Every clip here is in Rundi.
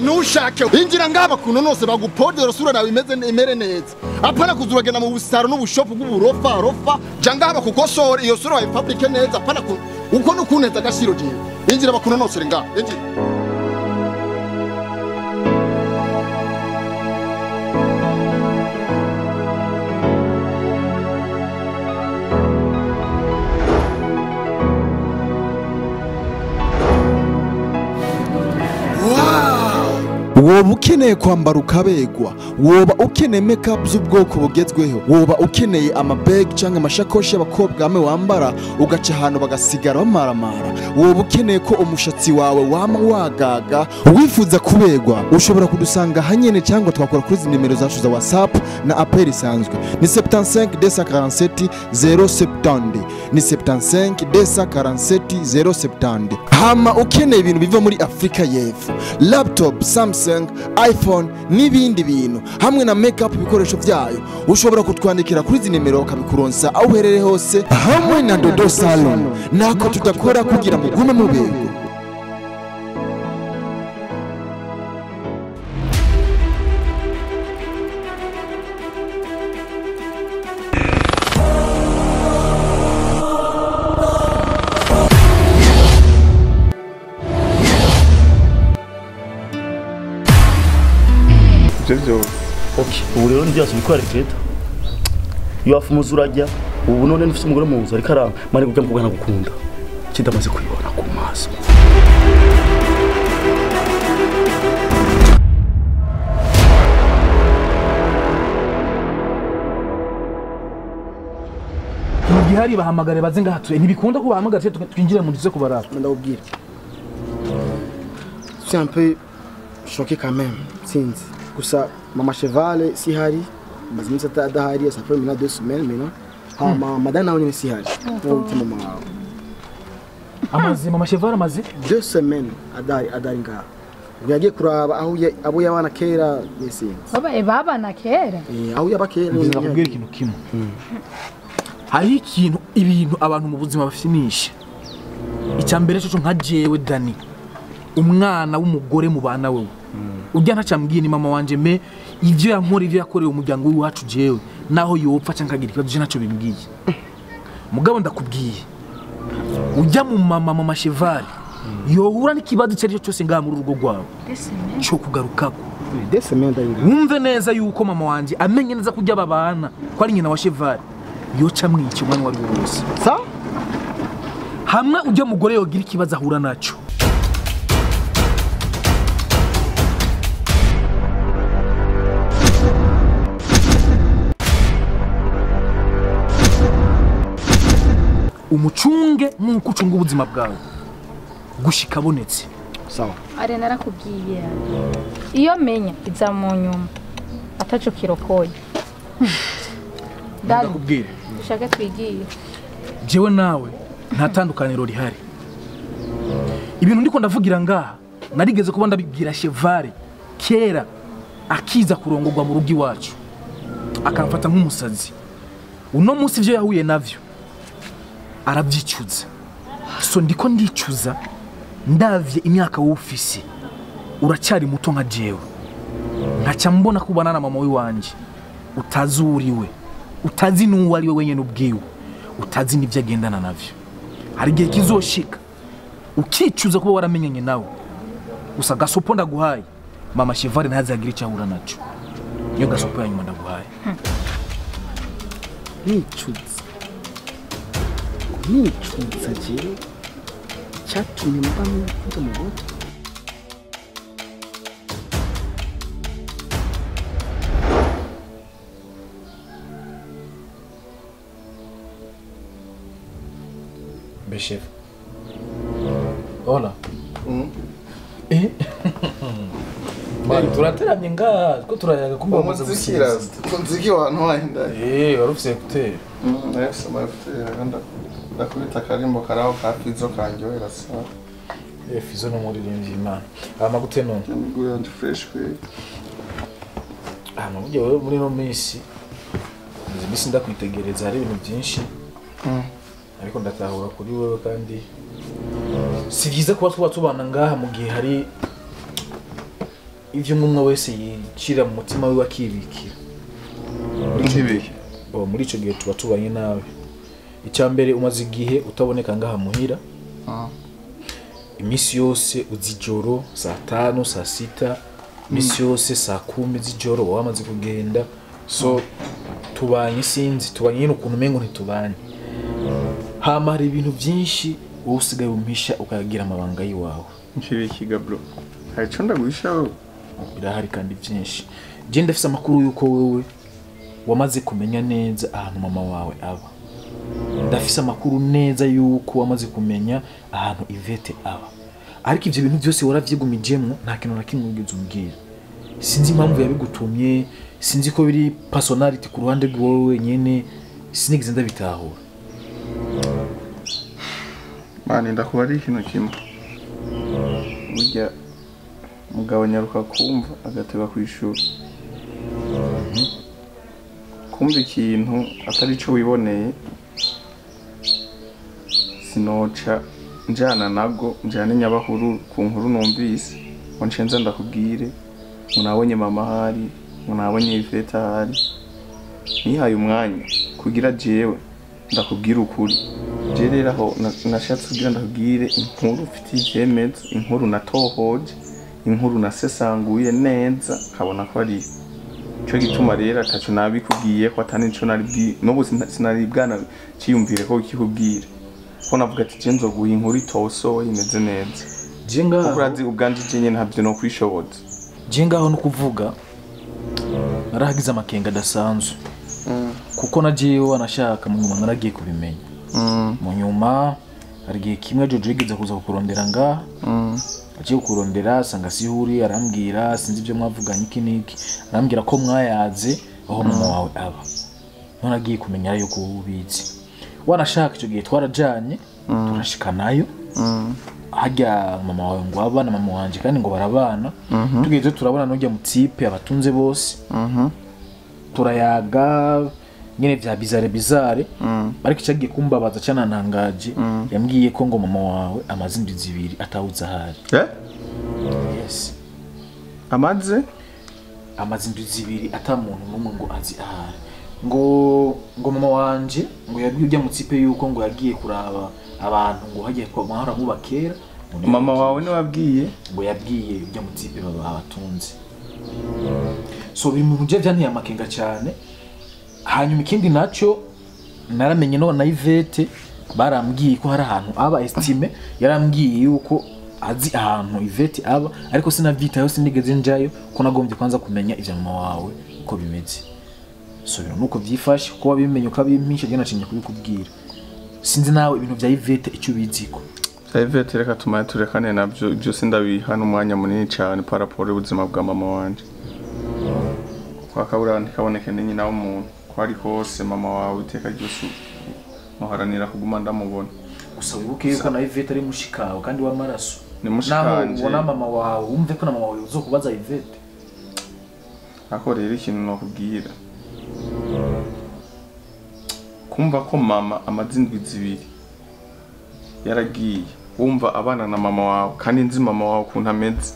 nushake injira ngaba kuno nose bagupodera sura nawe imere neza apana kuzuragena mu busaro n'ubushopu bw'uburofa rofa jangaba kukosora iyo sura wa public neza apana uko nukuneza gashiro je injira bakuno nose ngaba injira woba ukeneye kwambara ukabegwa, woba ukeneye make-up z'ubwoko bugezweho, woba ukeneye amabag cyangwa amashakoshi y'abakobwa amwe wambara ugaca ahantu bagasigara bamaramara, woba ukeneye ko umushatsi wawe wama wagaga, wifuza kubegwa ushobora kudusanga hanyene cyangwa twakora kuri izi nimero zacu za WhatsApp na appel isanzwe ni 75 247 070 ni 75 247 070. Hama ukeneye ibintu biva muri Afrika y'Epfo, laptop, Samsung, iPhone n'ibindi bintu hamwe na make-up ibikoresho byayo ushobora kutwandikira kuri izi nimero ukabikuronsa aho uherereye hose hamwe na Dodo Salon nako tudakora kugira mugume mu bego. ubu rero ndi yose bikora leta yo afumuza urajya ubu none nifite umugore mu nzu ariko mari kujya mukugana gukunda kidamaze kuyibona ku maso gihari bahamagare baze ngahatuye ntibikunda ko bahamagara twinjire mu nzu kubarara ndabubwira c'est un peu choqué quand même sinzi gusa mama Cheval si hari mazimisa adahari ça fait maintenant 2 semaines maintenant madame nawe si hari mama amazi mama Cheval amazi 2 semaines adari ngaha yagiye kuraba aho abo yabana kera yesinzi baba na kera aho yabakera ndakubwira ikintu kimwe hari ibintu abantu mu buzima bafinisha icyambere cyo nka jewe Dani umwana w'umugore mu bana wewe ujya ntacambwiye ni mama wanje me ivyo yankora ivyo yakoreye umuryango w'iwacu jewe naho yopfa cyangwa kagira ikibazo je naco bimbwiye mugabo ndakubwiye ujya mu mama Cheval yohura n'ikibazo cyari cyo cyose ngaha muri urugo rwawe cyo kugarukako wumve neza yuko mama wanje amenye neza kujya babana ko ari nyina wa Cheval yoca mwica umwana wari wose sa hamwe ujya mugore yogira ikibazo ahura naco umucunge nuko ucunga ubuzima bwawe gushika abonetse sawa are narakubwiye iyo menya iza mu nyuma ataco kirokoye ndakubwira ushaka twigiye jewe nawe nta tandukaniro rihari ibintu ndiko ndavugira ngaha narigeze kuba ndabibwira Cheval kera akiza kurongorwa mu rugi wacu akamfata nk'umusazi uno munsi ivyo yahuye navyo arabyicuza so ndiko ndicuza ndavye imyaka w'ufisi uracyari muto nka jewe nkaca mbona kubana na mama wanje utazuriwe utazi n'uwo ari we wenyene ubwiwe utazi n'ivyo agendana navyo hari igihe kizoshika ukicuza kuba waramenyanye nawe gusa gasopo ndaguhaye mama Cheval ntazagira icyo ahura naco niyo gasopo ya nyuma ndaguhaye nicuza je cyatumye mbamwe kuko mugore Chef. Hola. Mari turateramye ngaha ko turayaga kumba amaze gushyira nziki wantu wahenda warufise gutera nese marufite ndakubita karimbo karaho ka Fizo kanjyohera sa Fizo no muri rimwe Imana amagute none nguye ndi fresh kwe mujye wewe muri no minsi nzi ndakwitegereza hari ibintu byinshi ariko ndatahura kuri wewe kandi si byiza kuba tubana ngaha mu gihe hari ivyo umwe wese yicira mu mutima wiwe akibikira muri ico gihe tuba tubanye nawe. Icyambere umaze igihe utaboneka ngaha muhira, imisi yose uzijoro saa 5 saa 6, imisi yose saa 10 z'ijoro wamaze kugenda. So tubanye sinzi tubanye nyine ukuntu umengo ntitubanye. Hama hari ibintu byinshi wowe usigaye umpisha ukagira amabanga yiwawe. Nshirikiga bro. Hari ico ndaguhisha wowe? Birahari kandi byinshi. Je ndafise amakuru yuko wewe wamaze kumenya neza ahantu mama wawe aba. Ndafise amakuru neza yuko wamaze kumenya ahantu Ivete aba. Ariko ivyo bintu byose waravyigumijemwo nta kintu na kimwe wigeze umbwira. Sinzi impamvu yabigutumye, sinzi ko biri personality ku ruhande rwawe nyene, sinigeze ndabitahura. Mani ndakuba ari ikintu kimwe. Burya mugabo nyaruka kumva agateba kwishura. Kumva ikintu atari cyo wiboneye sinoca njana nago njane nyabahuru ku nkuru numvise ngo nshenza ndakubwire munabonye mama hari munabonye Ivete hari. Nihaye umwanya kugira jewe ndakubwira ukuri. Je rero aho nashatse kugira ndakubwire inkuru ufite icyemezo, inkuru natohoje, inkuru nasesanguye neza kabona ko ari cyo gituma rero atacu nabikubwiye ko atani cyo nari no sinari bwana cyiyumvire ko kikubwira ko navuga ati je nzoguha inkuru itoso imeze neza. Je ngaho urazi ubwanje je nyene ntabyo no kwishoboza. Je ngaho no kuvuga narahagize amakenga dasanzwe. Kuko nagiye wanashaka mu nyuma naragiye kubimenya. Mu nyuma hari gihe kimwe Jojo yigeze kuza kukurondera ngaha. Agiye kukurondera sanga sihuri arambwira sinzi ibyo mwavuganye iki niki. Arambwira ko mwayaze aho mama wawe aba. None agiye kumenya yuko ubizi. Wanashaka icyo gihe twarajanye turashika nayo. Hajya mama wawe ngo abana mama wanje kandi ngo barabana. Tugeze turabona n'ujya mu tipe abatunze bose. Turayaga nyene vya bizare ariko cyagiye kumbabaza cyane ntangaje. Yambwiye ko ngo mama wawe amaze indwi zibiri atawuza hari. Yes. Amaze indwi zibiri atamuntu numwe ngo azi ahari. Ngo mama wanje ngo yabwiye ujya mu tipe yuko ngo yagiye kuraba abantu ngo hagiye kwa mahara mu bakera. Mama wawe ni wabwiye ngo yabwiye ujya mu tipe baba abatunze. So bimu je vyanteye amakenga cyane. Hanyuma ikindi naco naramenye no na Ivete barambwiye ko hari ahantu aba estime yarambwiye yuko azi ahantu Ivete aba ariko sinavita yose nigeze njayo ko nagombye kwanza kumenya ivya mama wawe uko bimeze. So bino nuko vyifashe ko wabimenye ukabimpisha je nacinye kubikubwira. Sinzi nawe ibintu vya Ivete icyo biziko. Ivete reka tumaye turekane nabyo ibyo sindabiha n'umwanya munini cyane paraporo y'ubuzima bwa mama wanje. Kwa kabura ndikaboneke ni nyina w'umuntu. Kwari hose mama wawe iteka ryose muharanira kuguma ndamubona. Gusa wibuke yuko na Ivete ari mushikawe kandi w'amaraso. Ni mushikanje. Naho mama wawe umve ko na mama wawe uzokubaza Ivete. Ako rero ikintu nokubwira. Kumva ko mama amazindwi zibiri yaragiye wumva abana na mama wawe kandi nzi mama wawe ukuntu ameze.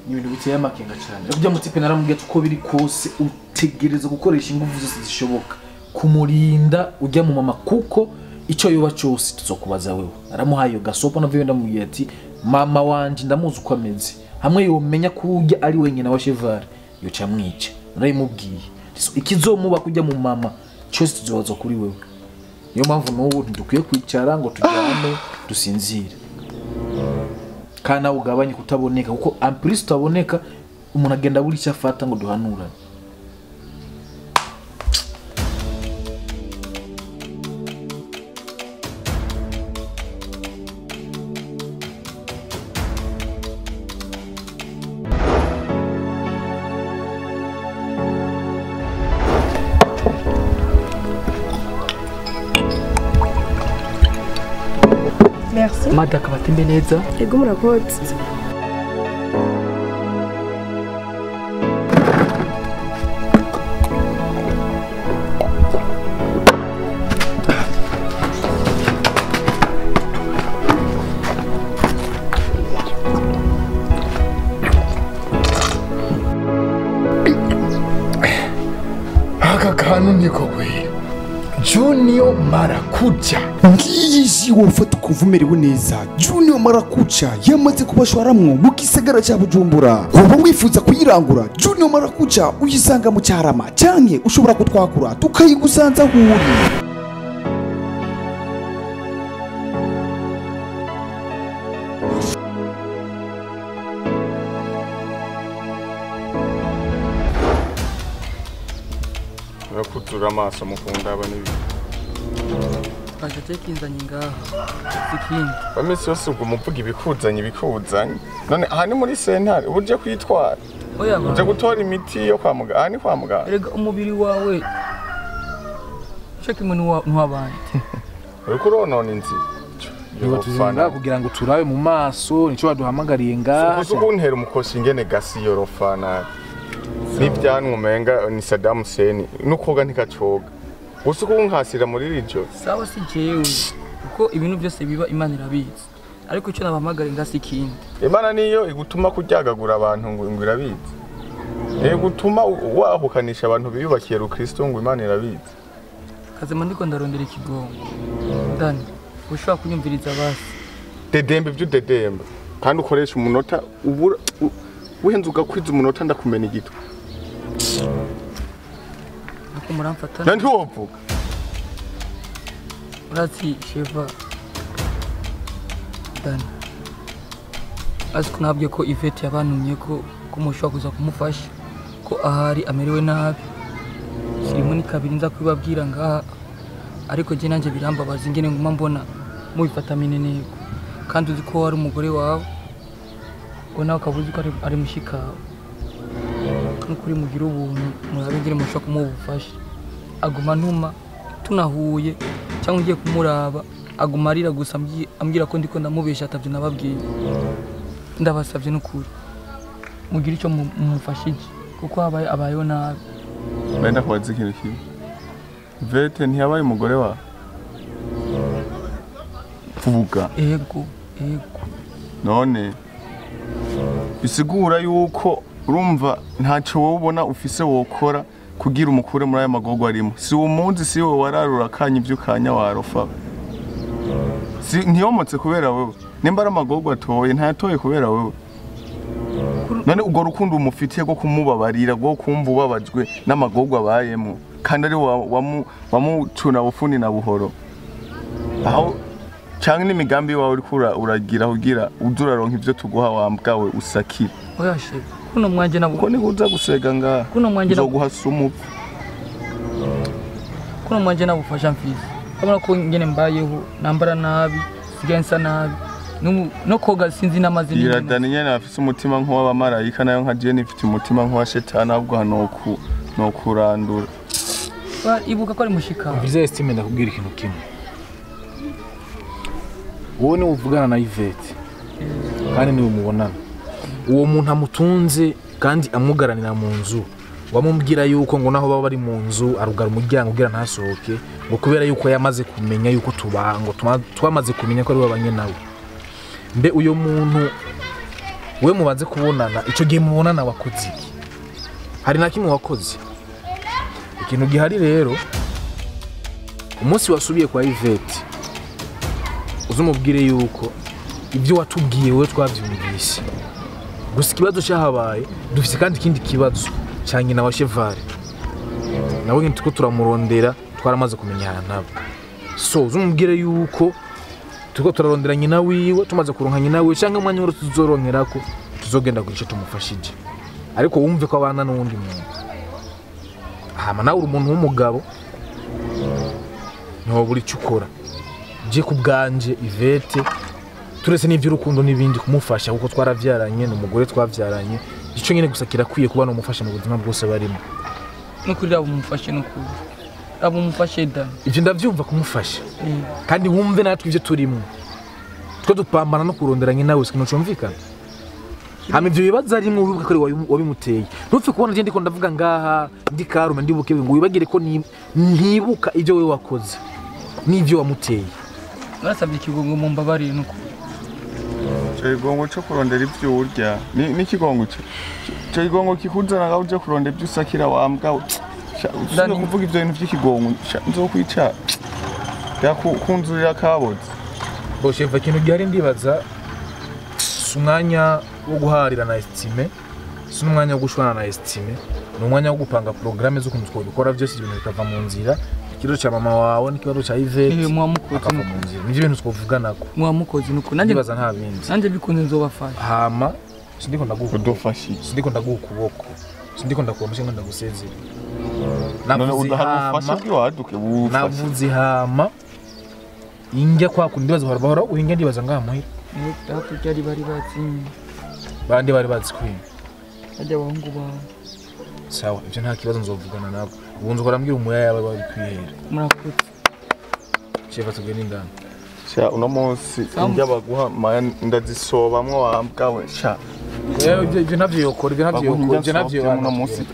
Ibintu biteye amakenga cyane. Kujya mu tipe naramubwiye uko biri kose utegereza gukoresha ingufu zose zishoboka kumurinda ujya mu mama kuko icyo yoba cyose tuzokubaza wewe. Aramuhaye gasopo navyo ndamubwiye ati mama wanje ndamuzi uko ameze. Hamwe yomenya ko ujya ari wenyine wa Cheval yo camwica. Narayimubwiye. Ikizomuba kujya mu mama cyose tuzobaza kuri wewe. Niyo mpamvu n'ubu ntidukwiye kwicara ngo tujyane dusinzire. Kana ugabanye kutaboneka kuko amprise tutaboneka umuntu agenda buri cyafata ngo duhanurane. Merci. Madaka batembe neza. Ego murakoze. marakuja ngiyi ji wofata ukumva umerewe neza Junior marakuja yamaze kubashwaramwo mu gisagara cya Bujumbura uba wifuza kuyirangura Junior marakuja uyisanga mu Cyarama canke ushobora kutwakura tukayigusanza huri Urakutura amaso mukunda aba nibi Aje tekinzanye ngaha zikindi bamese yose ubwo muvuga ibikuzanye none aha ni muri sentare ubuje kwitwara oya uje gutora imiti yo kwa muganga aha ni kwa muganga erega umubiri wawe shaki muntu wabandi uriko uronona inzi Tuzanga kugira ngo turabe mu maso nico baduhamagariye ngaha ukuntera umukosi ingene gasi yorofana n'ibyanwa umenga ni Saddam Hussein nukoga ntikacoga gusa ukunkasira muri rijo sawa si jewe kuko ibintu byose biba Imana irabizi ariko icyo nabahamagara ngasi ikindi Imana niyo igutuma kuryagagura abantu ngo irabizi gutuma wahukanisha abantu biyubakiye Kristo ngo Imana irabizi kazema ndiko ndarondera ikigongo ndani ushobora kunyumviriza basi dedembe by'udedembe kandi ukoresha umunota ubura uhenze ugakwiza umunota ndakumena igitwa ako muramfata nandi wovuga urati Cheval ndani aziko nabwiye ko Yvette yabantumye ko mushobora kuza kumufasha ko ahari amerewe nabi kirimo ni kabiri nza kwibabwira ngaha ariko je nanje birambabaza ingene nguma mbona mubifata mineneko kandi uzi ko wari umugore wawe ngo nawe kabuzi ko ari mushikawe n'ukuri mugira ubuntu murabe ngire mushaka kumubufasha aguma ntuma tunahuye cyangwa ugiye kumuraba aguma arira gusa ambwira ko ndiko ndamubesha atavyo nababwiye ndabasavye n'ukuri mugira icyo mumufashije kuko abayeho nabi benda kwazi ikintu kimwe Yvette ntiyabaye umugore wawe vuga ego none bisigura yuko urumva ntacyo wowe ubona ufise wokora kugira umukure muri aya magogo arimo si umunsi si wowe wararura kanya ibyo kanya warofa ntiyomotse kubera wewe nimba ari amagogo atoye ntayatoye kubera wewe none ubwo rukundo umufitiye rwo kumubabarira rwo kumva ubabajwe n'amagogo abayemo kandi ari wamucuna bufuni na buhoro aho cyangwa n'imigambi wawe uri uragira kugira uduraronka ivyo tuguha wambwawe usakira oya shebe kuno mwanje nabo ko nikuza gusega ngaha kuno mwanje nabo guha sumu kuno mwanje nabufasha mfizi abona ko ngene mbayeho nambara nabi sigensa nabi no koga sinzi n'amazina iradani nyene afise umutima nk'uw'abamarayika nayo nka Jeni ifite umutima nk'uwa shetani ahubwo no kurandura ibuka ko ari mushika bize estime ndakubwira ikintu kimwe wowe ni uvugana na Yvette kandi ni umubonana uwo muntu amutunze kandi amugaranira mu nzu wamubwira yuko ngo naho baba bari mu nzu arugara umuryango ugira ntasohoke ngo kubera yuko yamaze kumenya yuko tubango twamaze kumenya ko ari babanye nawe mbe uyo muntu we mubanze kubonana ico gihe mubonana wakoze iki hari na kimwe wakoze ikintu gihari rero umunsi wasubiye kwa Yvette uzumubwire yuko ibyo watubwiye we twavyumvise gusa ikibazo cyahabaye dufite kandi ikindi kibazo cyanye na wa Cheval nawe nti tuko turamurondera twaramaze kumenyana nabo so uzumubwire yuko tuko turarondera nyina wiwe tumaze kuronka nyina wiwe cyangwa umwanya wose tuzoronkera ko tuzogenda guca tumufashije ariko wumve ko abana n'undi muntu hama nawe uri umuntu w'umugabo niho buri cyukora je kubganje Yvette turese n'ivy'urukundo n'ibindi kumufasha kuko twaravyaranye n'umugore twavyaranye ico nyene gusa kirakwiye kuba no mufasha mu buzima bwose barimo no kuri abo mufashe no kuri abo mufashe da ivyo ndavyumva kumufasha kandi wumve natwe ivyo turimo twe dupambana no kuronderanye nawe sikino cumvikana hama ivyo bibaza ari mu bibuka kuri wabimuteye ntupfe kubona je ndiko ndavuga ngaha ndi karume ndibuke ngo wibagire ko ntibuka ivyo we wakoze n'ivyo wamuteye barasabye ikigongo mu mbabarire no kuri ikigongo cyo kurondera ibyo urya ni ikigongo cyo ikigongo kikuzana ngaho uje kurondera ibyo usakira wambwa ndani kuvuga ibyo bintu by'ikigongo nzo kwica yakunzurira kaboze bo chef ikintu gihari ndibaza umwanya wo guharira na estime umwanya wo gushwana na estime n'umwanya wo gupanga programme zo kuntu twabikora byose ibintu bikava mu nzira ikibazo cya mama wawe n'ikibazo cya Yvette akava mu nzira nivyo bintu twavugana ko mwamukozi nuko nanjye ndibaza nta bindi nanjye bikunze nzobafasha hama sindiko ndaguha kudufasha sindiko ndaguha ukuboko sindiko ndakumushe ngo ndagusezera none udahafasha bwiwaduke bufasha navuze hama injya kwa kundi bazo bahora uhinge ndibaza ngaha muhira Datu cyari bari batsinye bandi bari batsikwiye ajya bahungu bawe sawa ibyo nta kibazo nzovugana nabo ubunze ukarambwira umuya yaba bari kwihera murakoze chef tugende indani sha uno munsi injya baguha maya ndazisobamwo wambwawe sha ibyo navyo yokora ibyo navyo uno munsi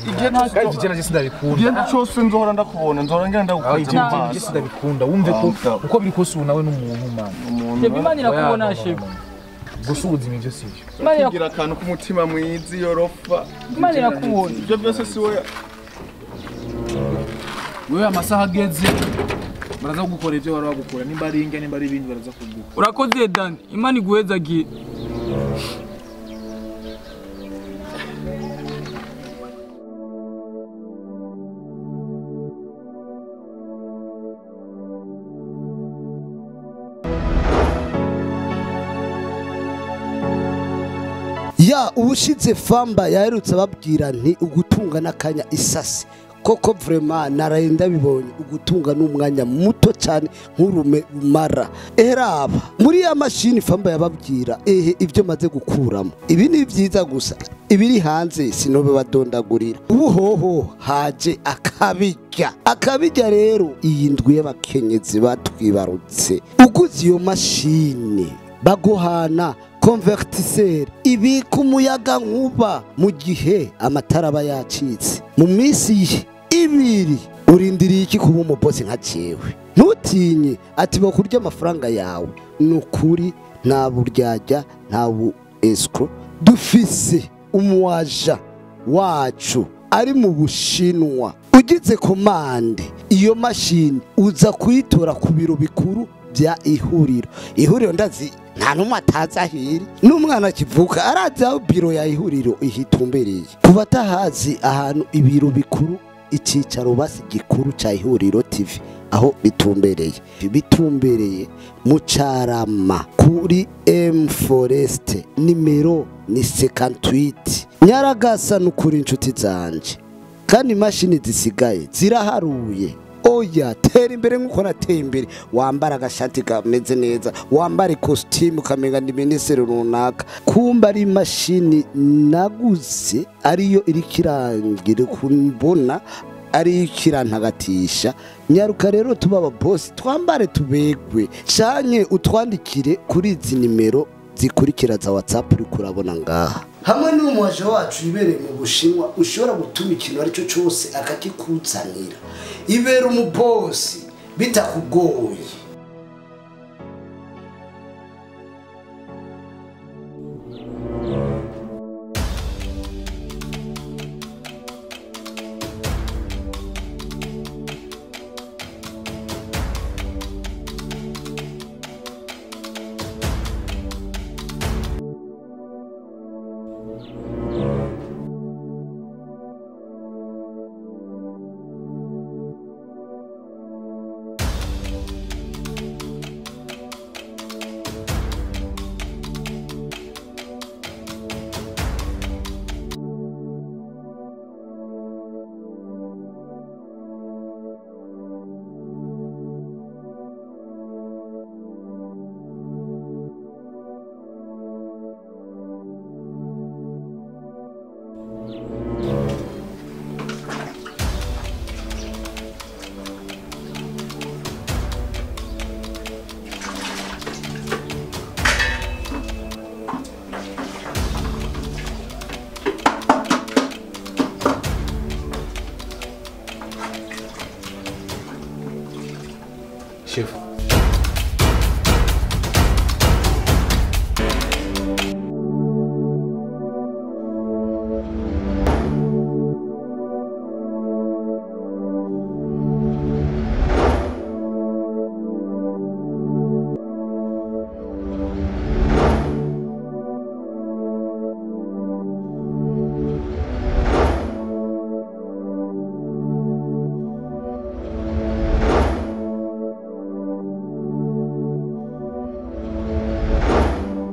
igihe naje sindabikunda igihe cyose nzohora ndakubona nzohora ngenda ndagukunda igihe sindabikunda wumve ko uko biri kose nawe n'umuntu man Chef Imana irakubona chef gusubiza ibyo sivyo kugira akantu k'umutima mwiza yorofa Imana irakubona ibyo byose si wowe amasaha ageze baraza kugukora ibyo wari wagukora nimba ari inge nimba ari ibindi baraza kugukora urakoze Dan Imana iguhezagiye ya ubushize famba yaherutse ababwira nti ugutunga n'akanya isasi koko vraiment narenda bibonye ugutunga n'umwanya muto cyane nk'urume mara eraba muri ya mashini famba yababwira ibyo maze gukuramo ibi ni byiza gusa ibiri hanze sinobe badondagurira ubuhoho haje akabijya rero iyi ndwi y'abakenyezi batwibarutse uguze iyo mashini baguhana konvertiseri ibika umuyaga nkuba mu gihe amatara aba yacitse mu minsi ibiri urindiriye iki kuba umubosi nka jewe ntutinye ati bakurya amafaranga yawe nukuri nta buryarya nta bu escro dufise umuwaja wacu ari mu Bushinwa ugize komande iyo mashini uza kuyitora ku biro bikuru bya ihuriro ndazi nta numwe atazahiri n'umwana kivuka arazi aho biro ya ihuriro ihitumbereye kuba atahazi ahantu ibiro bikuru icyicaro basi gikuru cya ihuriro TV aho bitumbereye mu Carama kuri M Forest nimero ni 58 Nyaragasa n'ukuri inshuti zanje kandi imashini zisigaye ziraharuye oya tera imbere nkuko nateye imbere wambara agashati kameze neza wambara costume kamenga ni minisitiri runaka kumba ari mashini naguze ariyo iri kirangira kumbona ari kirantagatisha nyaruka rero tubaba boss twambare tubegwe cyanye utwandikire kuri izi nimero zikurikira za WhatsApp uri kurabona ngaha hamwe n'umuwaje wacu ibereye mu Bushinwa ushobora gutuma ikintu ari cyo cyose akakikuzanira ibera umubosi bitakugoye